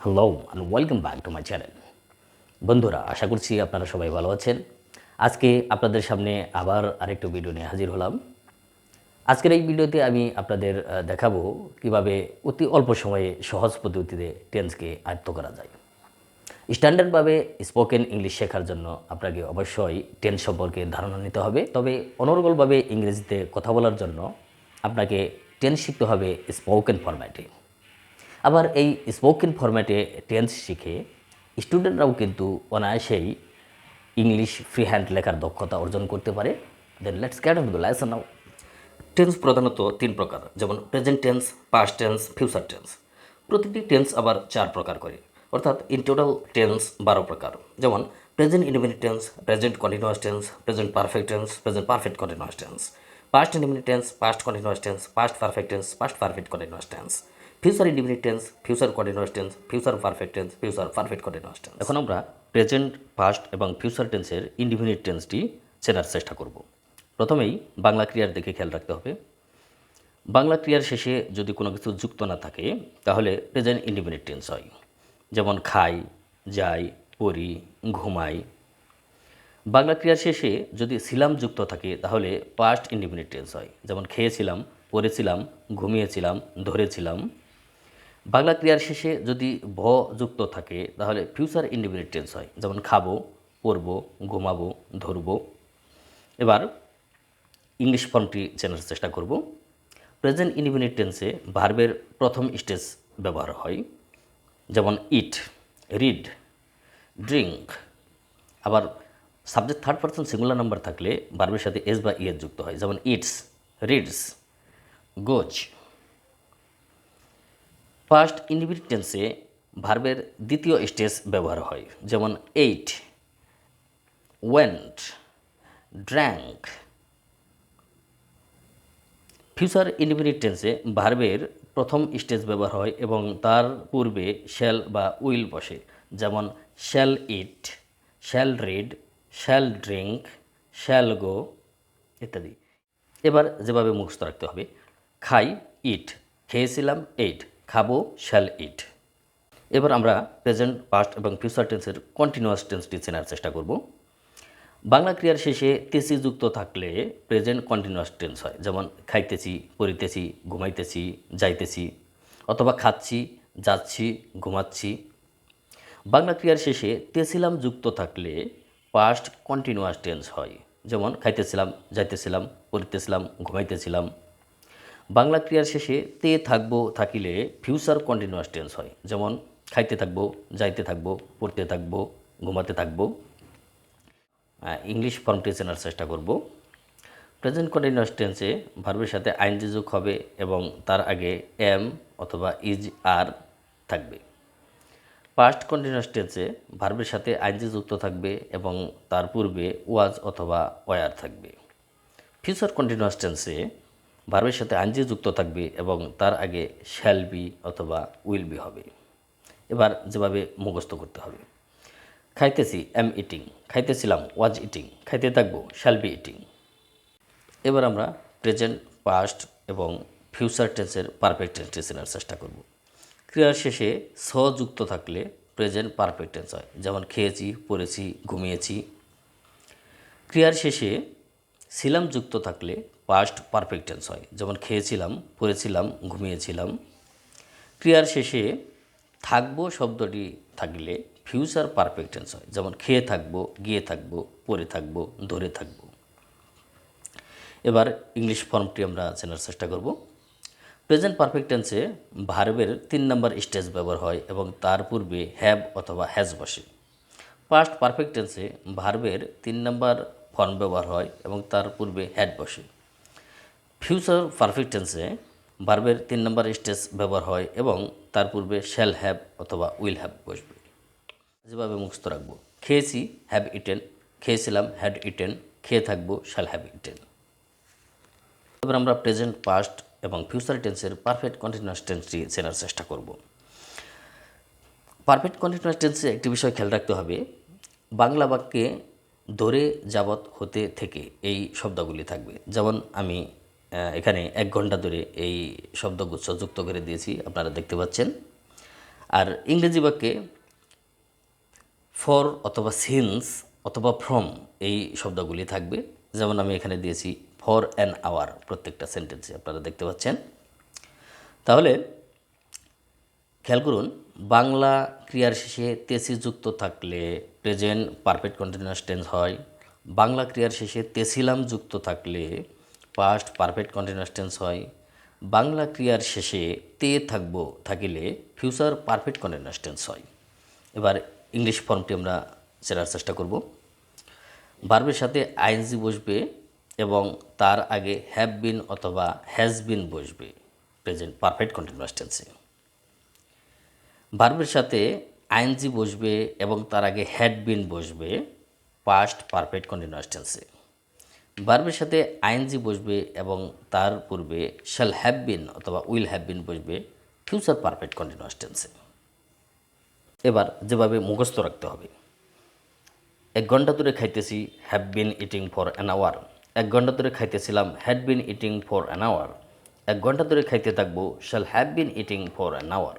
Hello and welcome back to my channel. বন্ধুরা, আশা করছি আপনারা সবাই ভালো আছেন। আজকে আপনাদের সামনে আবার আরেকটু ভিডিও নিয়ে হাজির হলাম। আজকের এই ভিডিওতে আমি আপনাদের দেখাবো কিভাবে অতি অল্প সময়ে সহজ পদ্ধতিতে টেন্সকে আয়ত্ত করা যায়। স্ট্যান্ডার্ডভাবে স্পোকেন ইংলিশ শেখার জন্য আপনাকে অবশ্যই টেন্স সম্পর্কে ধারণা নিতে হবে। তবে অনর্গলভাবে ইংরেজিতে কথা বলার জন্য আপনাকে টেন্স শিখতে হবে স্পোকেন ফরম্যাটে। আবার এই স্পোকেন ফরম্যাটে টেন্স শিখে স্টুডেন্টরাও কিন্তু অনায়াসেই ইংলিশ ফ্রি হ্যান্ড লেখার দক্ষতা অর্জন করতে পারে। Then let's get into the lesson now. Tense প্রধানত তিন প্রকার, যেমন present tense, past tense, future tense. প্রতিটি টেন্স আবার চার প্রকার করে, অর্থাৎ ইন টোটাল টেন্স 12 প্রকার। যেমন present indefinite tense, present continuous tense, present perfect tense, present perfect continuous tense, past indefinite tense, past continuous tense, past perfect tense, past perfect continuous tense, future indefinite tense, future continuous tense, future perfect tense, future perfect continuous tense. এখন আমরা present, past এবং future টেন্সের indefinite টেন্সটি চেনার চেষ্টা করব। প্রথমেই বাংলা ক্রিয়ার দিকে খেয়াল রাখতে হবে। বাংলা ক্রিয়ার শেষে যদি কোনো কিছু যুক্ত না থাকে তাহলে প্রেজেন্ট ইনডিফিনিট টেন্স হয়। যেমন খাই, যাই, পড়ি, ঘুমাই। বাংলা ক্রিয়ার শেষে যদি ছিলাম যুক্ত থাকে তাহলে পাস্ট ইনডিফিনিট টেন্স হয়। যেমন খেয়েছিলাম, পড়েছিলাম, ঘুমিয়েছিলাম, ধরেছিলাম। বাংলা ক্রিয়ার শেষে যদি ভ যুক্ত থাকে তাহলে ফিউচার ইনডিফিনিট টেন্স হয়। যেমন খাবো, পড়বো, ঘুমাবো, ধরবো। এবার ইংলিশ ফর্মটি চেনার চেষ্টা করব। প্রেজেন্ট ইনডিফিনিট টেন্সে ভার্বের প্রথম স্টেজ ব্যবহার হয়। যেমন ইট, রিড, ড্রিঙ্ক। আবার subject third person singular number থাকলে ভার্বের সাথে এস বা ইয়ের যুক্ত হয়। যেমন eats, reads, goes. First indefinite টেন্সে ভার্বের দ্বিতীয় স্টেজ ব্যবহার হয়। যেমন ate, went, drank. Future indefinite টেন্সে ভার্বের প্রথম স্টেজ ব্যবহার হয় এবং তার পূর্বে শ্যাল বা উইল বসে। যেমন shall eat, shall read, shall drink, shall go ইত্যাদি। এবার যেভাবে মুখস্থ রাখতে হবে, খাই, ইট, খেয়েছিলাম, এইট, খাবো, শ্যাল ইট। এবার আমরা প্রেজেন্ট, পাস্ট এবং ফিউচার টেন্সের কন্টিনিউয়াস টেন্সটি চেনার চেষ্টা করব। বাংলা ক্রিয়ার শেষে তেসি যুক্ত থাকলে প্রেজেন্ট কন্টিনিউয়াস টেন্স হয়। যেমন খাইতেছি, পড়িতেছি, ঘুমাইতেছি, যাইতেছি, অথবা খাচ্ছি, যাচ্ছি, ঘুমাচ্ছি। বাংলা ক্রিয়ার শেষে তেছিলাম যুক্ত থাকলে পাস্ট কন্টিনিউয়াস টেন্স হয়। যেমন খাইতেছিলাম, যাইতেছিলাম, পড়িতেছিলাম, ঘুমাইতেছিলাম। বাংলা ক্রিয়ার শেষে তে থাকবো থাকিলে ফিউচার কন্টিনিউয়াস টেন্স হয়। যেমন খাইতে থাকবো, যাইতে থাকবো, পড়তে থাকবো, ঘুমাতে থাকবো। ইংলিশ ফর্মটি চেনার চেষ্টা করব। প্রেজেন্ট কন্টিনিউয়াস টেন্সে ভার্বের সাথে আইনজি যোগ হবে এবং তার আগে এম অথবা ইজ, আর থাকবে। পাস্ট কন্টিনিউয়াস টেন্সে ভার্বের সাথে আইনজি যুক্ত থাকবে এবং তার পূর্বে ওয়াজ অথবা ওয়ার থাকবে। ফিউচার কন্টিনিউয়াস টেন্সে ভার্বের সাথে আইনজি যুক্ত থাকবে এবং তার আগে শ্যাল বি অথবা উইল বি হবে। এবার যেভাবে মুখস্থ করতে হবে, খাইতেছি, এম ইটিং, খাইতেছিলাম, ওয়াজ ইটিং, খাইতে থাকবো, শ্যাল বি ইটিং। এবার আমরা প্রেজেন্ট, পাস্ট এবং ফিউচার টেন্সের পারফেক্ট টেন্সটি চেনার চেষ্টা করব। ক্রিয়ার শেষে স যুক্ত থাকলে প্রেজেন্ট পারফেক্ট টেন্স হয়। যেমন খেয়েছি, পড়েছি, ঘুমিয়েছি। ক্রিয়ার শেষে ছিলাম যুক্ত থাকলে পাস্ট পারফেক্ট টেন্স হয়। যেমন খেয়েছিলাম, পড়েছিলাম, ঘুমিয়েছিলাম। ক্রিয়ার শেষে থাকবো শব্দটি থাকলে ফিউচার পারফেক্ট টেন্স হয়। যেমন খেয়ে থাকবো, গিয়ে থাকবো, পড়ে থাকবো, ধরে থাকবো। এবার ইংলিশ ফর্মটি আমরা চেনার চেষ্টা করব। প্রেজেন্ট পারফেক্ট টেন্সে ভার্বের 3 নম্বর স্টেজ ব্যবহার হয় এবং তার পূর্বে হ্যাভ অথবা হ্যাজ বসে। পাস্ট পারফেক্ট টেন্সে ভার্বের 3 নম্বর ফর্ম ব্যবহার হয় এবং তার পূর্বে হ্যাড বসে। ফিউচার পারফেক্ট টেন্সে ভার্বের 3 নম্বর স্টেজ ব্যবহার হয় এবং তার পূর্বে শ্যাল হ্যাভ অথবা উইল হ্যাভ বসবে। যেভাবে মুখস্থ রাখবো, খেয়েছি, হ্যাভ ইটেন, খেয়েছিলাম, হ্যাড ইটেন, খেয়ে থাকবো, শ্যাল হ্যাভ ইটেন। এবার আমরা প্রেজেন্ট, পাস্ট এবং ফিউচার টেন্সের পারফেক্ট কন্টিনিউয়াস টেন্সটি চেনার চেষ্টা করব। পারফেক্ট কন্টিনিউয়াস টেন্সে একটি বিষয় খেয়াল রাখতে হবে, বাংলা বাক্যে ধরে, যাবৎ, হতে, থেকে এই শব্দগুলি থাকবে। যেমন আমি এখানে 1 ঘন্টা ধরে এই শব্দগুচ্ছ যুক্ত করে দিয়েছি, আপনারা দেখতে পাচ্ছেন। আর ইংরেজি বাক্যে ফর অথবা সিন্স অথবা ফ্রম এই শব্দগুলি থাকবে। যেমন আমি এখানে দিয়েছি ফর অ্যান আওয়ার প্রত্যেকটা সেন্টেন্সে, আপনারা দেখতে পাচ্ছেন। তাহলে খেয়াল করুন, বাংলা ক্রিয়ার শেষে তেসি যুক্ত থাকলে প্রেজেন্ট পারফেক্ট কন্টিনিউয়াস টেন্স হয়। বাংলা ক্রিয়ার শেষে তেছিলাম যুক্ত থাকলে পাস্ট পারফেক্ট কন্টিনিউয়াস টেন্স হয়। বাংলা ক্রিয়ার শেষে তে থাকিলে ফিউচার পারফেক্ট কন্টিনিউয়াস টেন্স হয়। এবার ইংলিশ ফর্মটি আমরা চেনার চেষ্টা করব। ভার্বের সাথে আইএনজি বসবে এবং তার আগে হ্যাভ বিন অথবা হ্যাজ বিন বসবে প্রেজেন্ট পারফেক্ট কন্টিনিউয়াস টেন্সে। ভার্বের সাথে আইএনজি বসবে এবং তার আগে হ্যাড বিন বসবে পাস্ট পারফেক্ট কন্টিনিউয়াস টেন্সে। ভার্বের সাথে আইএনজি বসবে এবং তার পূর্বে শ্যাল হ্যাভ বিন অথবা উইল হ্যাভ বিন বসবে ফিউচার পারফেক্ট কন্টিনিউয়াস টেন্সে। এবার যেভাবে মুখস্থ রাখতে হবে, 1 ঘন্টা ধরে খাইতেছি, have been eating for an hour. 1 ঘন্টা ধরে খাইতেছিলাম, had been eating for an hour. 1 ঘন্টা ধরে খাইতে থাকবো, shall have been eating for an hour.